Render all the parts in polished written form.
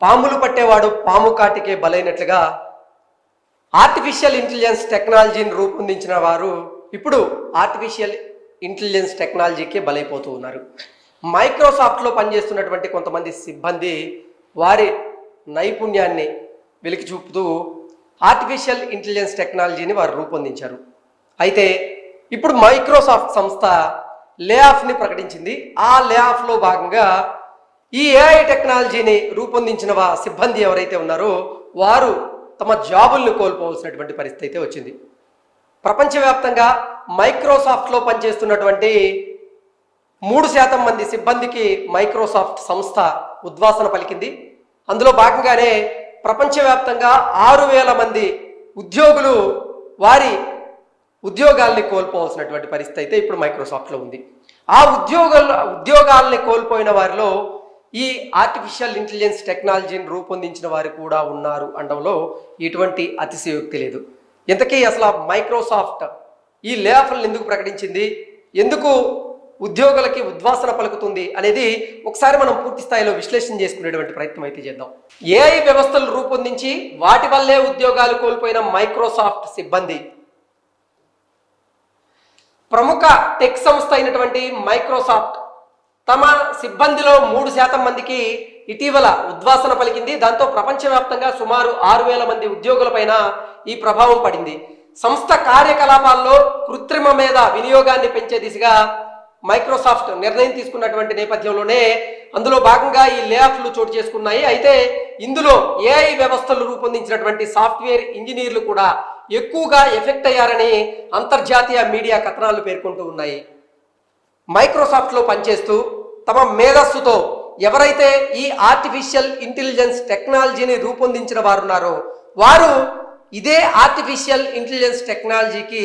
పాములు పట్టేవాడు పాము కాటికే బలైనట్లుగా artificial intelligence టెక్నాలజీని రూపొందించిన వారు ఇప్పుడు ఆర్టిఫిషియల్ ఇంటెలిజెన్స్ టెక్నాలజీకే బలైపోతూ ఉన్నారు. మైక్రోసాఫ్ట్లో పనిచేస్తున్నటువంటి కొంతమంది సిబ్బంది వారి నైపుణ్యాన్ని వెలికి చూపుతూ ఆర్టిఫిషియల్ ఇంటెలిజెన్స్ టెక్నాలజీని వారు రూపొందించారు. అయితే ఇప్పుడు మైక్రోసాఫ్ట్ సంస్థ లే ఆఫ్ని ప్రకటించింది. ఆ లే ఆఫ్లో భాగంగా ఈ ఏఐ టెక్నాలజీని రూపొందించిన సిబ్బంది ఎవరైతే ఉన్నారో వారు తమ జాబుల్ని కోల్పోవలసినటువంటి పరిస్థితి అయితే వచ్చింది. ప్రపంచవ్యాప్తంగా మైక్రోసాఫ్ట్లో పనిచేస్తున్నటువంటి 3% మంది సిబ్బందికి మైక్రోసాఫ్ట్ సంస్థ ఉద్వాసన పలికింది. అందులో భాగంగానే ప్రపంచవ్యాప్తంగా 6,000 మంది ఉద్యోగులు వారి ఉద్యోగాల్ని కోల్పోవలసినటువంటి పరిస్థితి అయితే ఇప్పుడు మైక్రోసాఫ్ట్లో ఉంది. ఆ ఉద్యోగాల్ని కోల్పోయిన వారిలో ఈ ఆర్టిఫిషియల్ ఇంటెలిజెన్స్ టెక్నాలజీని రూపొందించిన వారు కూడా ఉన్నారు అనడంలో ఎటువంటి అతిశయోక్తి లేదు. ఇంతకీ అసలు మైక్రోసాఫ్ట్ ఈ లే ఆఫ్లను ఎందుకు ప్రకటించింది, ఎందుకు ఉద్యోగులకి ఉద్వాసన పలుకుతుంది అనేది ఒకసారి మనం పూర్తి స్థాయిలో విశ్లేషణ చేసుకునేటువంటి ప్రయత్నం అయితే చేద్దాం. ఏఐ వ్యవస్థలు రూపొందించి వాటి వల్లే ఉద్యోగాలు కోల్పోయిన మైక్రోసాఫ్ట్ సిబ్బంది ప్రముఖ టెక్ సంస్థ అయినటువంటి మైక్రోసాఫ్ట్ తమ సిబ్బందిలో 3% మందికి ఇటీవల ఉద్వాసన పలికింది. దాంతో ప్రపంచవ్యాప్తంగా సుమారు 6,000 మంది ఉద్యోగులపైన ఈ ప్రభావం పడింది. సంస్థ కార్యకలాపాల్లో కృత్రిమ మేధ వినియోగాన్ని పెంచే దిశగా మైక్రోసాఫ్ట్ నిర్ణయం తీసుకున్నటువంటి నేపథ్యంలోనే అందులో భాగంగా ఈ లే ఆఫ్లు చోటు చేసుకున్నాయి. అయితే ఇందులో ఏఐ వ్యవస్థలు రూపొందించినటువంటి సాఫ్ట్వేర్ ఇంజనీర్లు కూడా ఎక్కువగా ఎఫెక్ట్ అయ్యారని అంతర్జాతీయ మీడియా కథనాలు పేర్కొంటూ ఉన్నాయి. మైక్రోసాఫ్ట్లో పనిచేస్తూ తమ మేధస్సుతో ఎవరైతే ఈ ఆర్టిఫిషియల్ ఇంటెలిజెన్స్ టెక్నాలజీని రూపొందించిన వారు ఉన్నారో వారు ఇదే ఆర్టిఫిషియల్ ఇంటెలిజెన్స్ టెక్నాలజీకి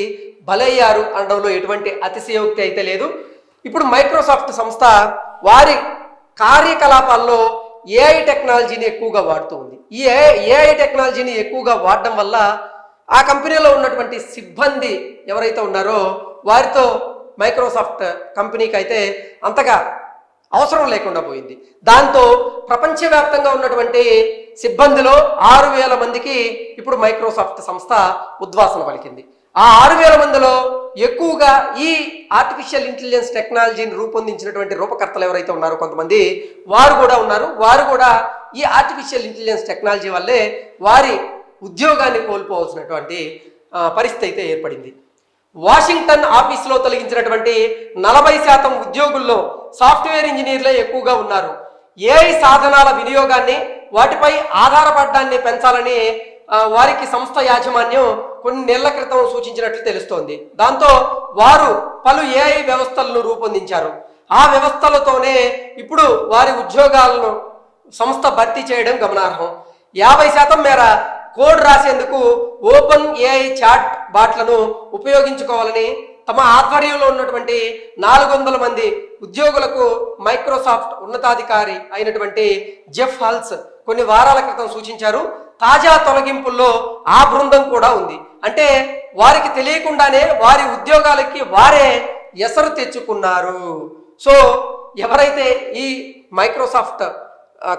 బలయ్యారు అనడంలో ఎటువంటి అతిశయోక్తి అయితే లేదు. ఇప్పుడు మైక్రోసాఫ్ట్ సంస్థ వారి కార్యకలాపాల్లో ఏఐ టెక్నాలజీని ఎక్కువగా వాడుతూ ఉంది. ఈ ఏఐ టెక్నాలజీని ఎక్కువగా వాడడం వల్ల ఆ కంపెనీలో ఉన్నటువంటి సిబ్బంది ఎవరైతే ఉన్నారో వారితో మైక్రోసాఫ్ట్ కంపెనీకి అయితే అంతగా అవసరం లేకుండా పోయింది. దాంతో ప్రపంచవ్యాప్తంగా ఉన్నటువంటి సిబ్బందిలో 6,000 మందికి ఇప్పుడు మైక్రోసాఫ్ట్ సంస్థ ఉద్వాసన పలికింది. ఆ 6,000 మందిలో ఎక్కువగా ఈ ఆర్టిఫిషియల్ ఇంటెలిజెన్స్ టెక్నాలజీని రూపొందించినటువంటి రూపకర్తలు ఎవరైతే ఉన్నారో కొంతమంది వారు కూడా ఉన్నారు. వారు కూడా ఈ ఆర్టిఫిషియల్ ఇంటెలిజెన్స్ టెక్నాలజీ వల్లే వారి ఉద్యోగాన్ని కోల్పోవలసినటువంటి పరిస్థితి అయితే ఏర్పడింది. వాషింగ్టన్ ఆఫీసులో తొలగించినటువంటి 40% ఉద్యోగుల్లో సాఫ్ట్వేర్ ఇంజనీర్లే ఎక్కువగా ఉన్నారు. ఏఐ సాధనాల వినియోగాన్ని వాటిపై ఆధారపడడాన్ని పెంచాలని వారికి సంస్థ యాజమాన్యం కొన్ని నెలల క్రితం సూచించినట్లు తెలుస్తోంది. దాంతో వారు పలు ఏఐ వ్యవస్థలను రూపొందించారు. ఆ వ్యవస్థలతోనే ఇప్పుడు వారి ఉద్యోగాలను సంస్థ భర్తీ చేయడం గమనార్హం. 50% మేర కోడ్ రాసేందుకు ఓపెన్ ఏఐ చాట్ బాట్లను ఉపయోగించుకోవాలని తమ ఆధ్వర్యంలో ఉన్నటువంటి 400 మంది ఉద్యోగులకు మైక్రోసాఫ్ట్ ఉన్నతాధికారి అయినటువంటి జెఫ్ హాల్స్ కొన్ని వారాల క్రితం సూచించారు. తాజా తొలగింపుల్లో ఆ బృందం కూడా ఉంది. అంటే వారికి తెలియకుండానే వారి ఉద్యోగాలకి వారే ఎసరు తెచ్చుకున్నారు. సో ఎవరైతే ఈ మైక్రోసాఫ్ట్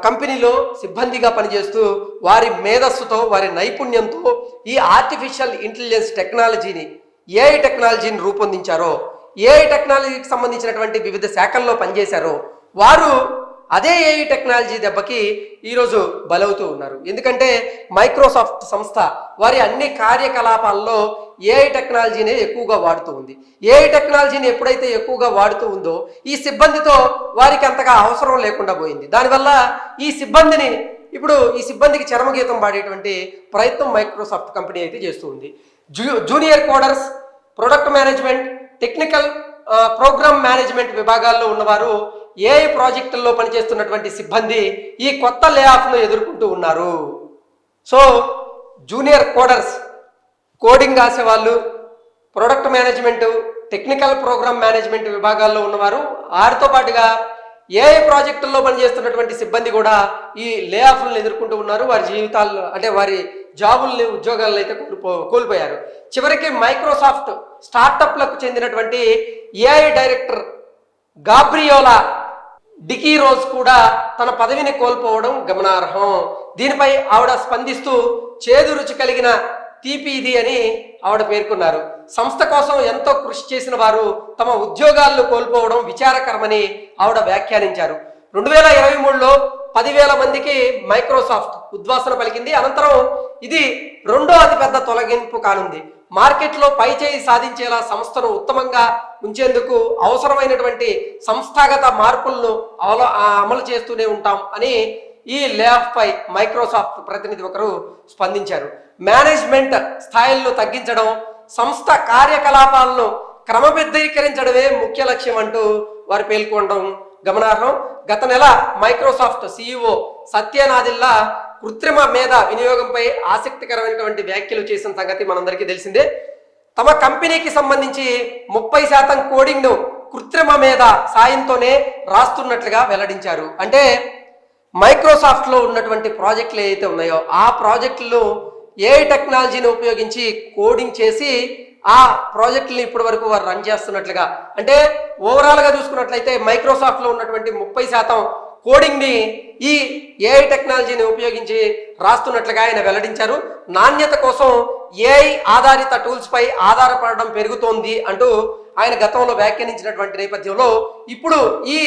కంపెనీలో సిబ్బందిగా పనిచేస్తూ వారి మేధస్సుతో వారి నైపుణ్యంతో ఈ ఆర్టిఫిషియల్ ఇంటెలిజెన్స్ టెక్నాలజీని ఏఐ టెక్నాలజీని రూపొందించారో, ఏఐ టెక్నాలజీకి సంబంధించినటువంటి వివిధ శాఖల్లో పనిచేశారో వారు అదే ఏఐ టెక్నాలజీ దెబ్బకి ఈరోజు బలవుతూ ఉన్నారు. ఎందుకంటే మైక్రోసాఫ్ట్ సంస్థ వారి అన్ని కార్యకలాపాల్లో ఏఐ టెక్నాలజీనే ఎక్కువగా వాడుతూ ఉంది. ఏఐ టెక్నాలజీని ఎప్పుడైతే ఎక్కువగా వాడుతూ ఉందో ఈ సిబ్బందితో వారికి అంతగా అవసరం లేకుండా పోయింది. దానివల్ల ఈ సిబ్బందికి చరమగీతం పాడేటువంటి ప్రయత్నం మైక్రోసాఫ్ట్ కంపెనీ అయితే చేస్తూ ఉంది. Junior coders, product management, technical program management విభాగాల్లో ఉన్నవారు ఏఐ ప్రాజెక్టుల్లో పనిచేస్తున్నటువంటి సిబ్బంది ఈ కొత్త లే ఆఫ్ను ఎదుర్కొంటూ ఉన్నారు. సో జూనియర్ కోడర్స్, కోడింగ్ రాసేవాళ్ళు, product management, technical program management విభాగాల్లో ఉన్నవారు, వారితో పాటుగా ఏఐ ప్రాజెక్టుల్లో పనిచేస్తున్నటువంటి సిబ్బంది కూడా ఈ లే ఆఫ్లను ఎదుర్కొంటూ ఉన్నారు. వారి జీవితాల్లో అంటే వారి జాబుల్ని ఉద్యోగాలను అయితే కోల్పోయారు. చివరికి మైక్రోసాఫ్ట్ స్టార్టప్లకు చెందినటువంటి ఏఐ డైరెక్టర్ డికీ రోజ్ కూడా తన పదవిని కోల్పోవడం గమనార్హం. దీనిపై ఆవిడ స్పందిస్తూ చేదు రుచి కలిగిన తీపి ఇది అని ఆవిడ పేర్కొన్నారు. సంస్థ కోసం ఎంతో కృషి చేసిన వారు తమ ఉద్యోగాలను కోల్పోవడం విచారకరమని ఆవిడ వ్యాఖ్యానించారు. 2023లో 10,000 మందికి మైక్రోసాఫ్ట్ ఉద్వాసన పలికింది. అనంతరం ఇది రెండో అతిపెద్ద తొలగింపు కానుంది. మార్కెట్లో పైచేయి సాధించేలా సంస్థను ఉత్తమంగా ఉంచేందుకు అవసరమైనటువంటి సంస్థాగత మార్పులను అమలు చేస్తూనే ఉంటాం అని ఈ లే ఆఫ్ పై మైక్రోసాఫ్ట్ ప్రతినిధి ఒకరు స్పందించారు. మేనేజ్మెంట్ స్థాయిలను తగ్గించడం, సంస్థ కార్యకలాపాలను క్రమబద్ధీకరించడమే ముఖ్య లక్ష్యం అంటూ వారు పేర్కొనడం గమనార్హం. గత నెల మైక్రోసాఫ్ట్ CEO సత్య నాదెల్లా కృత్రిమ మేధ వినియోగంపై ఆసక్తికరమైనటువంటి వ్యాఖ్యలు చేసిన సంగతి మనందరికీ తెలిసిందే. తమ కంపెనీకి సంబంధించి 30% కోడింగ్ను కృత్రిమ మేధ సాయంతోనే రాస్తున్నట్లుగా వెల్లడించారు. అంటే మైక్రోసాఫ్ట్లో ఉన్నటువంటి ప్రాజెక్టులు ఏవైతే ఉన్నాయో ఆ ప్రాజెక్టులు AI టెక్నాలజీని ఉపయోగించి కోడింగ్ చేసి ఆ ప్రాజెక్టులను ఇప్పటి వరకు వారు రన్ చేస్తున్నట్లుగా, అంటే ఓవరాల్గా చూసుకున్నట్లయితే మైక్రోసాఫ్ట్లో ఉన్నటువంటి 30% కోడింగ్ని ఈ AI టెక్నాలజీని ఉపయోగించి రాస్తున్నట్లుగా ఆయన వెల్లడించారు. నాణ్యత కోసం AI ఆధారిత టూల్స్పై ఆధారపడడం పెరుగుతోంది అంటూ ఆయన గతంలో వ్యాఖ్యానించినటువంటి నేపథ్యంలో ఇప్పుడు ఈ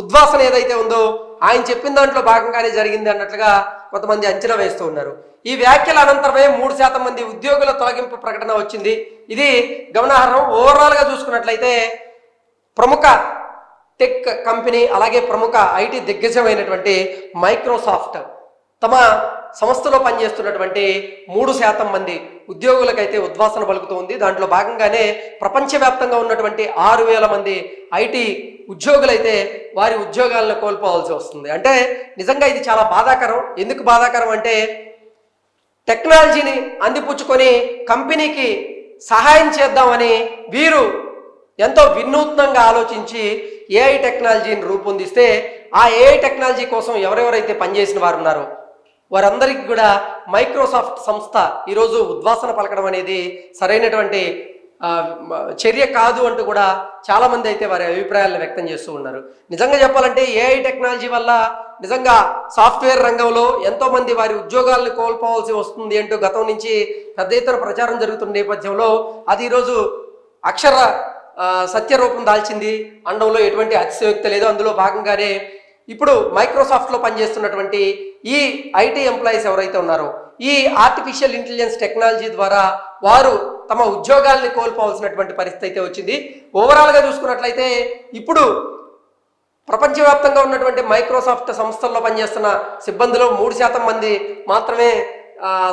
ఉద్వాసన ఏదైతే ఉందో ఆయన చెప్పిన దాంట్లో భాగంగానే జరిగింది అన్నట్లుగా కొంతమంది అంచనా వేస్తూ ఉన్నారు. ఈ వ్యాఖ్యల అనంతరమే 3% మంది ఉద్యోగుల తొలగింపు ప్రకటన వచ్చింది. ఇది గమనార్హం. ఓవరాల్గా చూసుకున్నట్లయితే ప్రముఖ టెక్ కంపెనీ అలాగే ప్రముఖ IT దిగ్గజమైనటువంటి మైక్రోసాఫ్ట్ తమ సంస్థలో పనిచేస్తున్నటువంటి 3% మంది ఉద్యోగులకైతే ఉద్వాసన పలుకుతుంది. దాంట్లో భాగంగానే ప్రపంచవ్యాప్తంగా ఉన్నటువంటి 6,000 మంది IT ఉద్యోగులైతే వారి ఉద్యోగాలను కోల్పోవాల్సి వస్తుంది. అంటే నిజంగా ఇది చాలా బాధాకరం. ఎందుకు బాధాకరం అంటే టెక్నాలజీని అందిపుచ్చుకొని కంపెనీకి సహాయం చేద్దామని వీరు ఎంతో వినూత్నంగా ఆలోచించి AI టెక్నాలజీని రూపొందిస్తే ఆ AI టెక్నాలజీ కోసం ఎవరెవరైతే పనిచేసిన వారు ఉన్నారో వారందరికీ కూడా మైక్రోసాఫ్ట్ సంస్థ ఈరోజు ఉద్వాసన పలకడం అనేది సరైనటువంటి చర్య కాదు అంటూ కూడా చాలామంది అయితే వారి అభిప్రాయాలను వ్యక్తం చేస్తూ ఉన్నారు. నిజంగా చెప్పాలంటే AI టెక్నాలజీ వల్ల నిజంగా సాఫ్ట్వేర్ రంగంలో ఎంతోమంది వారి ఉద్యోగాలను కోల్పోవాల్సి వస్తుంది అంటూ గతం నుంచి పెద్ద ఎత్తున ప్రచారం జరుగుతున్న నేపథ్యంలో అది ఈరోజు అక్షర సత్యరూపం దాల్చింది అనడంలో ఎటువంటి అతిశయోక్తి లేదు. అందులో భాగంగానే ఇప్పుడు మైక్రోసాఫ్ట్లో పనిచేస్తున్నటువంటి ఈ IT ఎంప్లాయీస్ ఎవరైతే ఉన్నారో ఈ ఆర్టిఫిషియల్ ఇంటెలిజెన్స్ టెక్నాలజీ ద్వారా వారు తమ ఉద్యోగాల్ని కోల్పోవాల్సినటువంటి పరిస్థితి అయితే వచ్చింది. ఓవరాల్గా చూసుకున్నట్లయితే ఇప్పుడు ప్రపంచవ్యాప్తంగా ఉన్నటువంటి మైక్రోసాఫ్ట్ సంస్థల్లో పనిచేస్తున్న సిబ్బందిలో 3% మంది మాత్రమే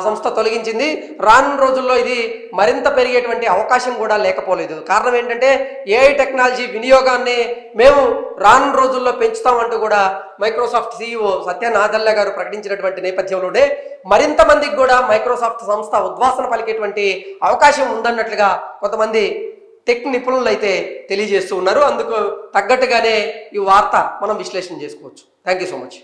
సంస్థ తొలగించింది. రానున్న రోజుల్లో ఇది మరింత పెరిగేటువంటి అవకాశం కూడా లేకపోలేదు. కారణం ఏంటంటే AI టెక్నాలజీ వినియోగాన్ని మేము రానున్న రోజుల్లో పెంచుతామంటూ కూడా మైక్రోసాఫ్ట్ CEO సత్య నాదెల్లా గారు ప్రకటించినటువంటి నేపథ్యంలోనే మరింత మందికి కూడా మైక్రోసాఫ్ట్ సంస్థ ఉద్వాసన పలికేటువంటి అవకాశం ఉందన్నట్లుగా కొంతమంది టెక్ నిపుణులు అయితే తెలియజేస్తూ ఉన్నారు. అందుకు తగ్గట్టుగానే ఈ వార్త మనం విశ్లేషణ చేసుకోవచ్చు. Thank you so much.